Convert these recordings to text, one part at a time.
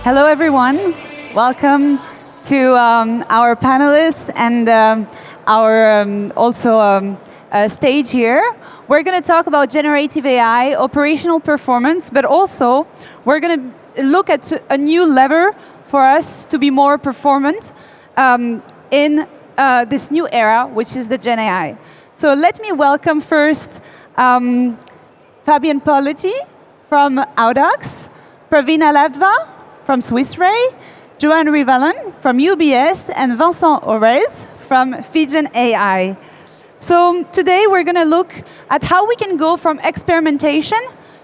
Hello, everyone. Welcome to our panelists and our stage here. We're going to talk about generative AI, operational performance, but also we're going to look at a new lever for us to be more performant in this new era, which is the Gen AI. So let me welcome first Fabian Politi from Audax, Pravina Lavdva from Swiss Re, Joanne Rivalon from UBS, and Vincent Orez from Figen AI. So today we're going to look at how we can go from experimentation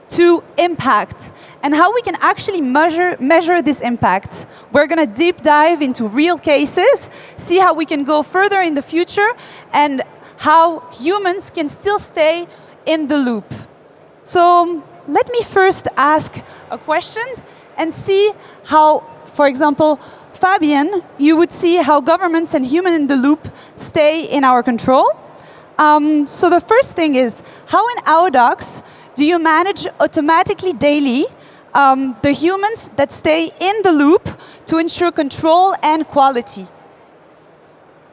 to impact and how we can actually measure this impact. We're going to deep dive into real cases, see how we can go further in the future and how humans can still stay in the loop. So let me first ask a question and see how, for example, Fabian, you would see how governments and human in the loop stay in our control. So the first thing is, how in Audax do you manage automatically daily the humans that stay in the loop to ensure control and quality?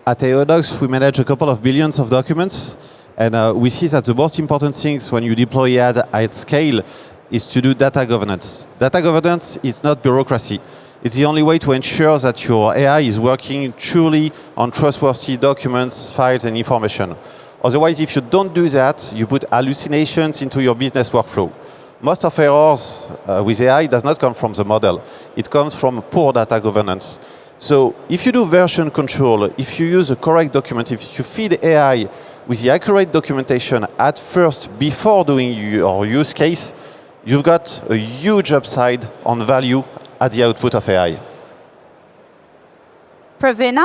At Audax, we manage a couple of billions of documents, and we see that the most important things when you deploy AI at scale is to do data governance. Data governance is not bureaucracy. It's the only way to ensure that your AI is working truly on trustworthy documents, files, and information. Otherwise, if you don't do that, you put hallucinations into your business workflow. Most of errors with AI does not come from the model. It comes from poor data governance. So if you do version control, if you use the correct document, if you feed AI with the accurate documentation at first before doing your use case, you've got a huge upside on value at the output of AI. Pravina,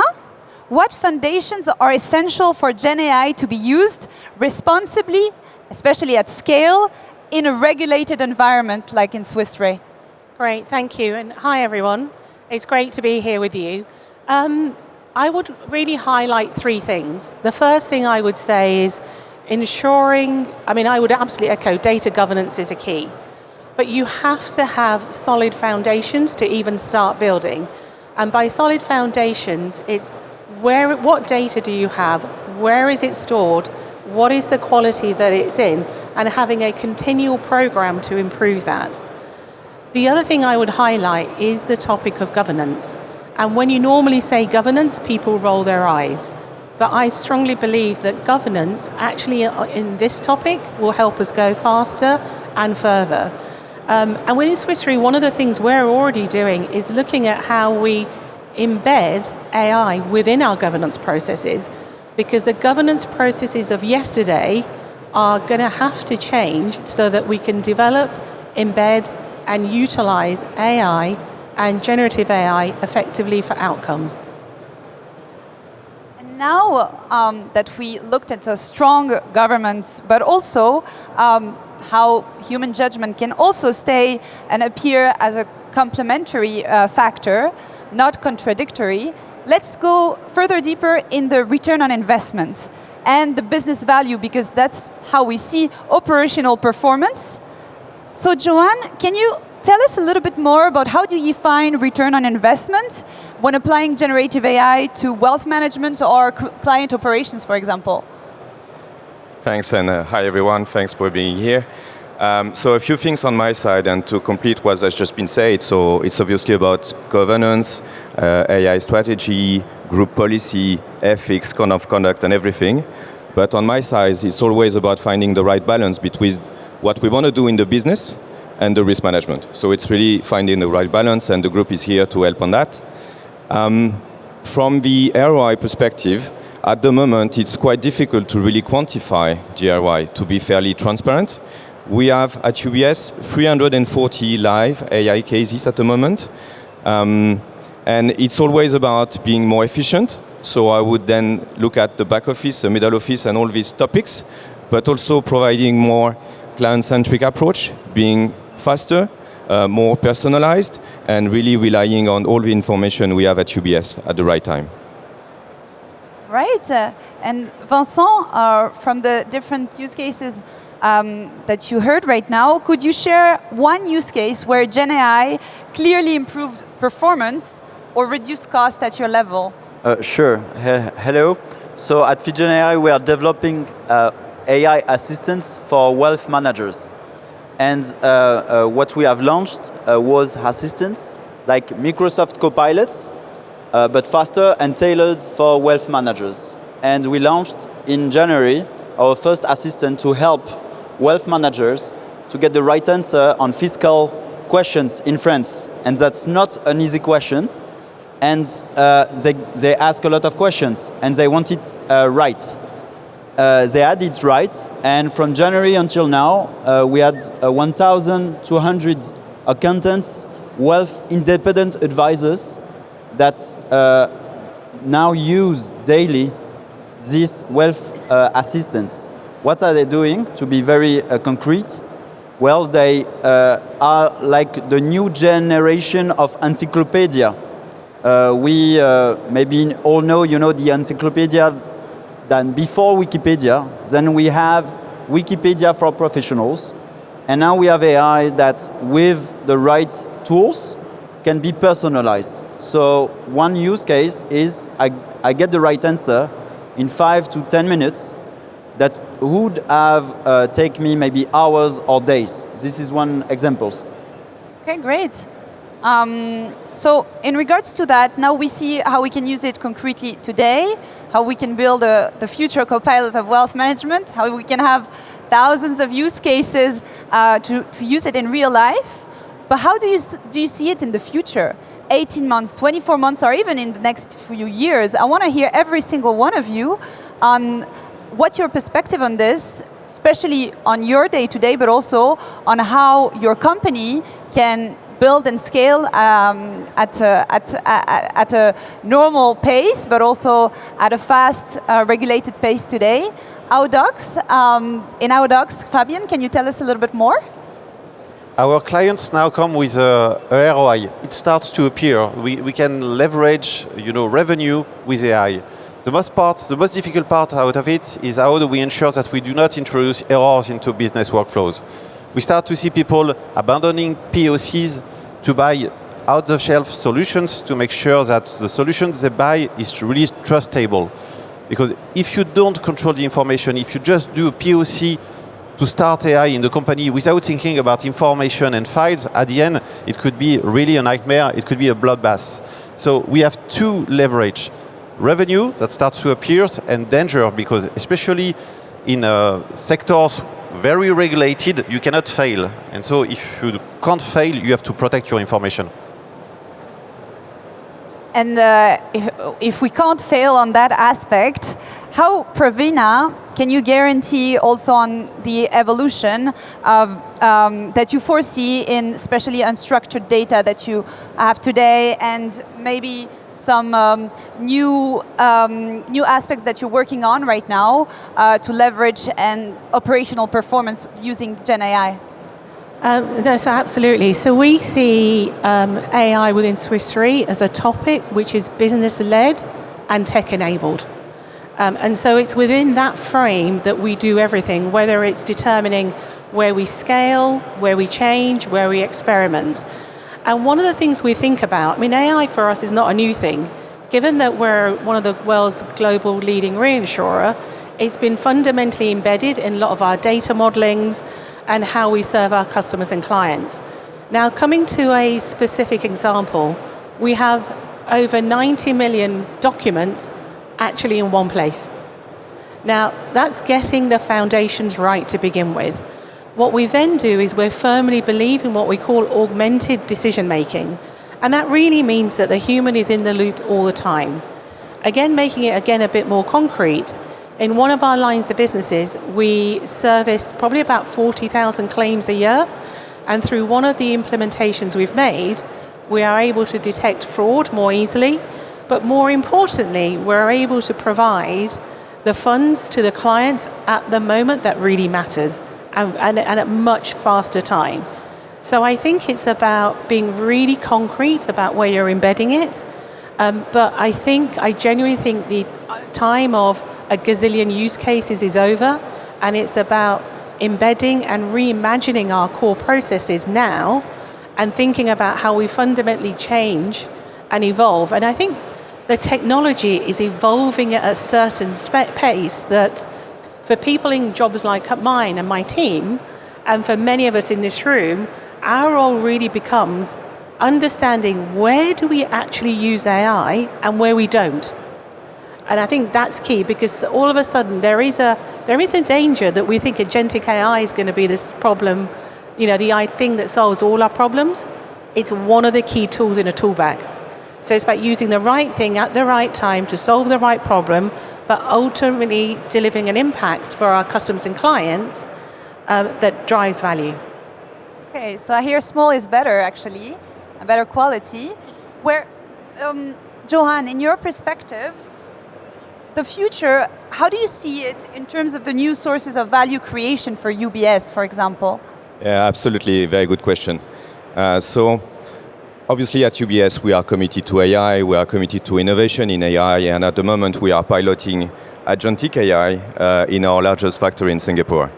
what foundations are essential for Gen AI to be used responsibly, especially at scale, in a regulated environment like in Swiss Re? Great, thank you. And hi, everyone. It's great to be here with you. I would really highlight three things. The first thing I would say is ensuring, I would absolutely echo data governance is a key. But you have to have solid foundations to even start building. And by solid foundations, it's what data do you have? Where is it stored? What is the quality that it's in? And having a continual program to improve that. The other thing I would highlight is the topic of governance. And when you normally say governance, people roll their eyes. But I strongly believe that governance actually in this topic will help us go faster and further. And within Swiss Re, one of the things we're already doing is looking at how we embed AI within our governance processes, because the governance processes of yesterday are going to have to change so that we can develop, embed, and utilize AI and generative AI effectively for outcomes. And now that we looked at a strong governance, but also how human judgment can also stay and appear as a complementary factor, not contradictory, let's go further deeper in the return on investment and the business value, because that's how we see operational performance. So Joanne, can you tell us a little bit more about how do you find return on investment when applying generative AI to wealth management or client operations, for example? Thanks, and hi everyone, thanks for being here. So a few things on my side, and to complete what has just been said, so it's obviously about governance, AI strategy, group policy, ethics, code of conduct, and everything. But on my side, it's always about finding the right balance between what we want to do in the business and the risk management. So it's really finding the right balance, and the group is here to help on that. From the ROI perspective, at the moment, it's quite difficult to really quantify the ROI, to be fairly transparent. We have at UBS 340 live AI cases at the moment. And it's always about being more efficient. So I would then look at the back office, the middle office, and all these topics, but also providing more client-centric approach, being faster, more personalized, and really relying on all the information we have at UBS at the right time. Right. And Vincent, from the different use cases that you heard right now, could you share one use case where Gen AI clearly improved performance or reduced cost at your level? Sure. Hello. So at Gen AI, we are developing AI assistants for wealth managers. And what we have launched was assistants like Microsoft Copilots, but faster and tailored for wealth managers. And we launched in January our first assistant to help wealth managers to get the right answer on fiscal questions in France. And that's not an easy question. And they ask a lot of questions, and they want it right. They had it right, and from January until now, we had 1,200 accountants, wealth independent advisors that now use daily these wealth assistants. What are they doing? To be very concrete, well, they are like the new generation of encyclopedia. We maybe all know, the encyclopedia than before Wikipedia. Then we have Wikipedia for professionals. And now we have AI that, with the right tools, can be personalized. So one use case is I get the right answer in 5 to 10 minutes that would have taken me maybe hours or days. This is one example. Okay, great. So in regards to that, now we see how we can use it concretely today, how we can build the future copilot of wealth management, how we can have thousands of use cases to use it in real life. But how do you see it in the future? 18 months, 24 months, or even in the next few years? I want to hear every single one of you on what's your perspective on this, especially on your day-to-day, but also on how your company can build and scale at a normal pace, but also at a fast, regulated pace today. Audox, in Audox, Fabien, can you tell us a little bit more? Our clients now come with a ROI. It starts to appear. We can leverage, revenue with AI. The most difficult part out of it is how do we ensure that we do not introduce errors into business workflows. We start to see people abandoning POCs to buy out-of-shelf solutions to make sure that the solutions they buy is really trustable. Because if you don't control the information, if you just do a POC to start AI in the company without thinking about information and files, at the end, it could be really a nightmare. It could be a bloodbath. So we have two leverage. Revenue that starts to appear and danger, because especially in sectors very regulated, you cannot fail. And so if you can't fail, you have to protect your information. And if we can't fail on that aspect, how, Pravina, can you guarantee also on the evolution of, that you foresee in especially unstructured data that you have today, and maybe some new aspects that you're working on right now to leverage and operational performance using Gen AI? Yes, absolutely. So we see AI within Swiss Re as a topic which is business-led and tech-enabled. And so it's within that frame that we do everything, whether it's determining where we scale, where we change, where we experiment. And one of the things we think about, AI for us is not a new thing. Given that we're one of the world's global leading reinsurer, it's been fundamentally embedded in a lot of our data modelings and how we serve our customers and clients. Now, coming to a specific example, we have over 90 million documents actually in one place. Now, that's getting the foundations right to begin with. What we then do is we firmly believe in what we call augmented decision making. And that really means that the human is in the loop all the time. Again, making it a bit more concrete, in one of our lines of businesses, we service probably about 40,000 claims a year. And through one of the implementations we've made, we are able to detect fraud more easily. But more importantly, we're able to provide the funds to the clients at the moment that really matters, and at much faster time. So I think it's about being really concrete about where you're embedding it. But I genuinely think the time of a gazillion use cases is over, and it's about embedding and reimagining our core processes now and thinking about how we fundamentally change and evolve. And I think the technology is evolving at a certain pace that for people in jobs like mine and my team, and for many of us in this room, our role really becomes understanding where do we actually use AI and where we don't. And I think that's key, because all of a sudden there is a danger that we think agentic AI is going to be this problem, the thing that solves all our problems. It's one of the key tools in a tool bag. So it's about using the right thing at the right time to solve the right problem, but ultimately delivering an impact for our customers and clients that drives value. Okay, so I hear small is better, actually, a better quality. Where, Johan, in your perspective, the future, how do you see it in terms of the new sources of value creation for UBS, for example? Yeah, absolutely. Very good question. So, obviously at UBS, we are committed to AI, we are committed to innovation in AI, and at the moment we are piloting agentic AI in our largest factory in Singapore.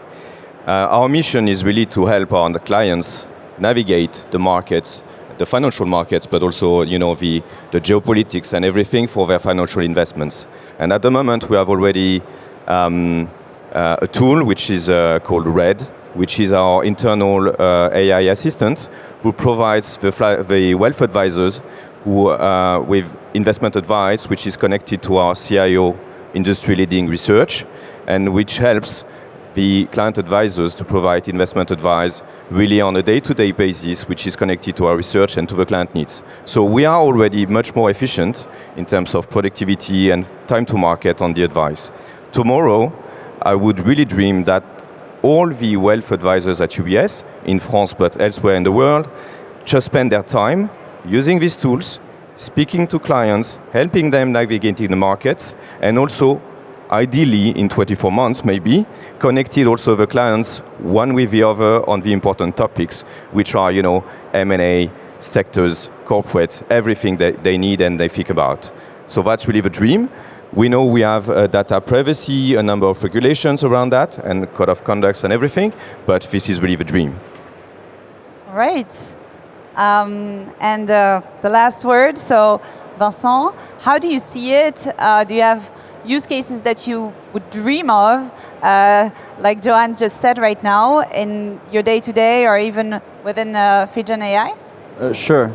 Our mission is really to help our clients navigate the markets, the financial markets, but also the geopolitics and everything for their financial investments. And at the moment, we have already a tool which is called Red, which is our internal AI assistant, who provides the wealth advisors with investment advice, which is connected to our CIO industry-leading research, and which helps the client advisors to provide investment advice really on a day-to-day basis, which is connected to our research and to the client needs. So we are already much more efficient in terms of productivity and time to market on the advice. Tomorrow, I would really dream that all the wealth advisors at UBS, in France but elsewhere in the world, just spend their time using these tools, speaking to clients, helping them navigating the markets, and also ideally in 24 months maybe, connected also the clients one with the other on the important topics, which are, M&A, sectors, corporates, everything that they need and they think about. So that's really the dream. We know we have data privacy, a number of regulations around that, and code of conducts and everything, but this is really the dream. All right. And the last word, so Vincent, how do you see it? Do you have use cases that you would dream of, like Johan just said right now, in your day-to-day or even within Figen AI? Sure.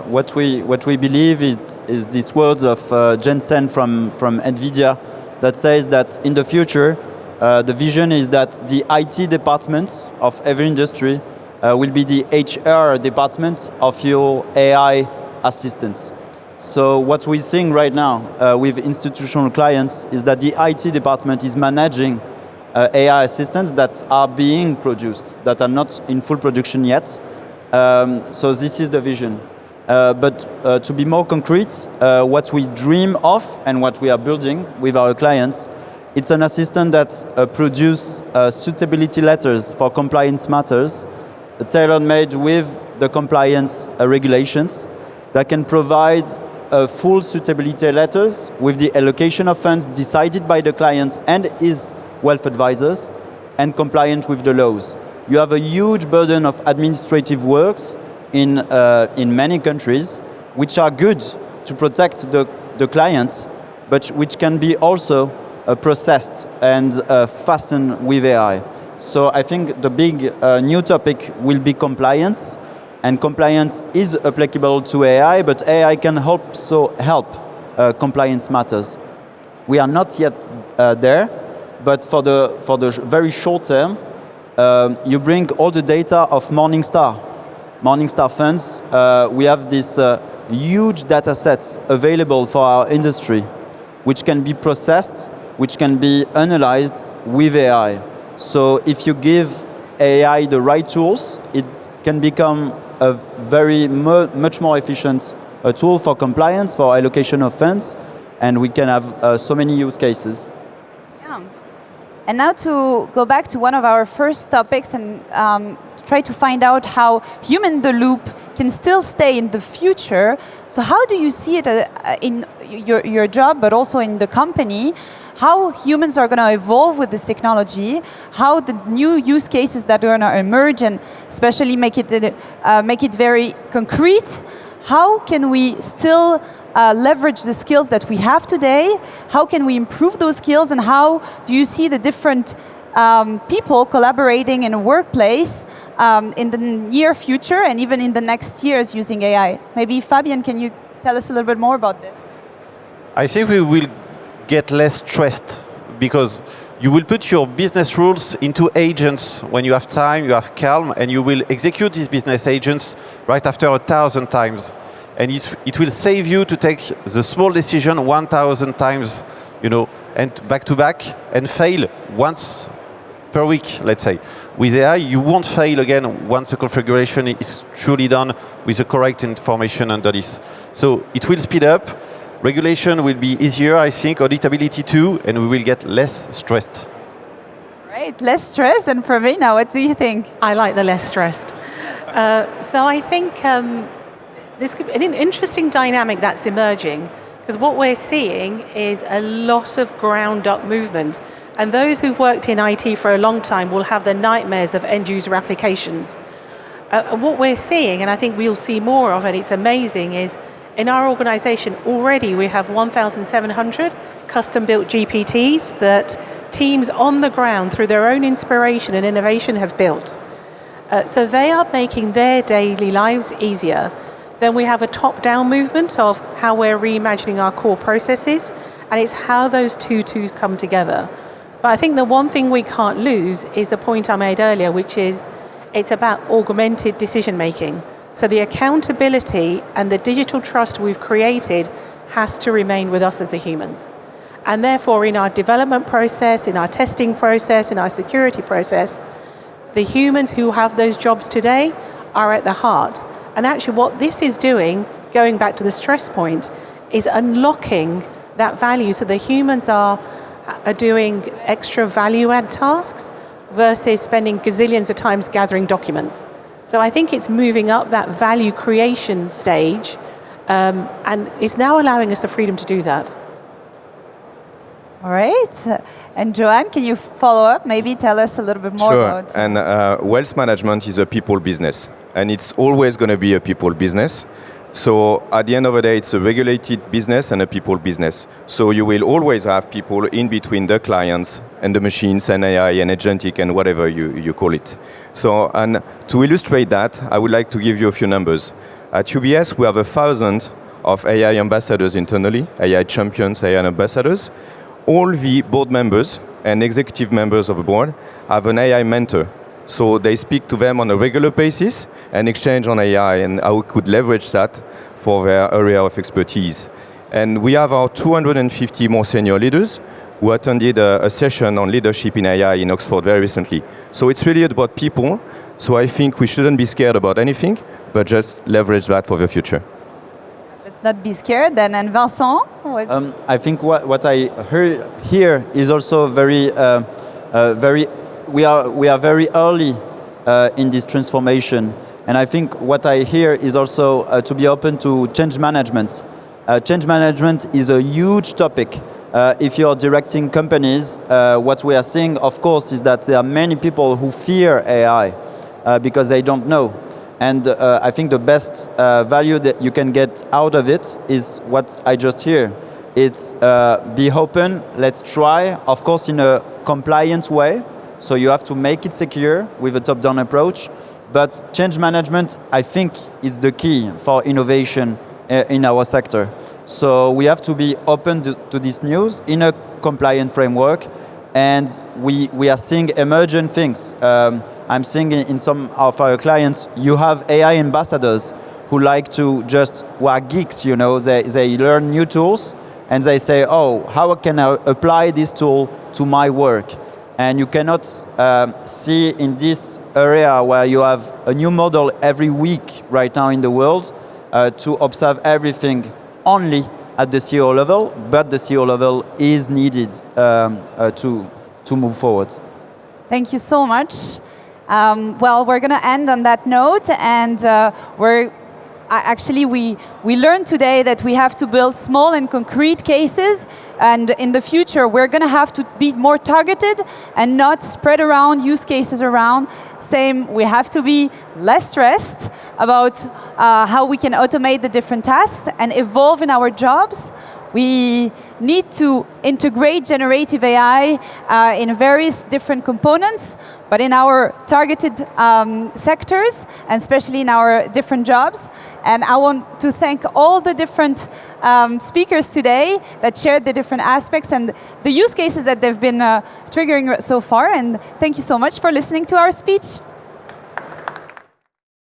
What we believe is these words of Jensen from NVIDIA that says that in the future, the vision is that the IT department of every industry will be the HR department of your AI assistants. So what we're seeing right now with institutional clients is that the IT department is managing AI assistants that are being produced, that are not in full production yet. So this is the vision. But to be more concrete, what we dream of and what we are building with our clients, it's an assistant that produces suitability letters for compliance matters, tailor-made with the compliance regulations, that can provide full suitability letters with the allocation of funds decided by the clients and his wealth advisors, and compliant with the laws. You have a huge burden of administrative works in many countries, which are good to protect the clients, but which can be also processed and fastened with AI. So I think the big new topic will be compliance, and compliance is applicable to AI, but AI can also help compliance matters. We are not yet there, but for the very short term, you bring all the data of Morningstar funds. We have these huge data sets available for our industry, which can be processed, which can be analyzed with AI. So if you give AI the right tools, it can become a very much more efficient tool for compliance, for allocation of funds, and we can have so many use cases. Yeah. And now to go back to one of our first topics and try to find out how human in the loop can still stay in the future. So how do you see it in your job, but also in the company? How humans are going to evolve with this technology, how the new use cases that are going to emerge and especially make it very concrete. How can we still leverage the skills that we have today? How can we improve those skills, and how do you see the different people collaborating in a workplace in the near future and even in the next years using AI? Maybe Fabien, can you tell us a little bit more about this? I think we will get less stressed because you will put your business rules into agents when you have time, you have calm, and you will execute these business agents right after 1,000 times. And it will save you to take the small decision 1,000 times, and back to back, and fail once per week, let's say. With AI, you won't fail again once the configuration is truly done with the correct information under this. So it will speed up. Regulation will be easier, I think, auditability too, and we will get less stressed. Right, less stress. And Pravina, what do you think? I like the less stressed. So I think this could be an interesting dynamic that's emerging, because what we're seeing is a lot of ground-up movement. And those who've worked in IT for a long time will have the nightmares of end-user applications. What we're seeing, and I think we'll see more of it, it's amazing, is in our organization already we have 1,700 custom-built GPTs that teams on the ground through their own inspiration and innovation have built. So they are making their daily lives easier. Then we have a top-down movement of how we're reimagining our core processes, and it's how those two come together. But I think the one thing we can't lose is the point I made earlier, which is it's about augmented decision-making. So the accountability and the digital trust we've created has to remain with us as the humans. And therefore, in our development process, in our testing process, in our security process, the humans who have those jobs today are at the heart. And actually what this is doing, going back to the stress point, is unlocking that value. So the humans are doing extra value-add tasks versus spending gazillions of times gathering documents. So I think it's moving up that value creation stage, and it's now allowing us the freedom to do that. All right. And Joanne, can you follow up? Maybe tell us a little bit more about... Sure. And wealth management is a people business. And it's always going to be a people business. So at the end of the day, it's a regulated business and a people business. So you will always have people in between the clients and the machines and AI and agentic and whatever you call it. So, and to illustrate that, I would like to give you a few numbers. At UBS, we have 1,000 of AI ambassadors internally, AI champions, AI ambassadors. All the board members and executive members of the board have an AI mentor. So they speak to them on a regular basis and exchange on AI and how we could leverage that for their area of expertise. And we have our 250 more senior leaders who attended a session on leadership in AI in Oxford very recently. So it's really about people. So I think we shouldn't be scared about anything, but just leverage that for the future. Let's not be scared then. And Vincent? I think what I heard here is also very we are very early in this transformation. And I think what I hear is also to be open to change management. Change management is a huge topic. If you're directing companies, what we are seeing, of course, is that there are many people who fear AI because they don't know. And I think the best value that you can get out of it is what I just hear. It's be open, let's try, of course in a compliant way. So you have to make it secure with a top-down approach. But change management, I think, is the key for innovation in our sector. So we have to be open to this news in a compliant framework. And we are seeing emergent things. I'm seeing in some of our clients, you have AI ambassadors who like to who are geeks, they learn new tools and they say, oh, how can I apply this tool to my work? And you cannot see in this area where you have a new model every week right now in the world to observe everything only at the CEO level, but the CEO level is needed to to move forward. Thank you so much. Well, we're going to end on that note, and we learned today that we have to build small and concrete cases, and in the future we're going to have to be more targeted and not spread around use cases around. Same, we have to be less stressed about how we can automate the different tasks and evolve in our jobs. We need to integrate generative AI in various different components, but in our targeted sectors, and especially in our different jobs. And I want to thank all the different speakers today that shared the different aspects and the use cases that they've been triggering so far. And thank you so much for listening to our speech.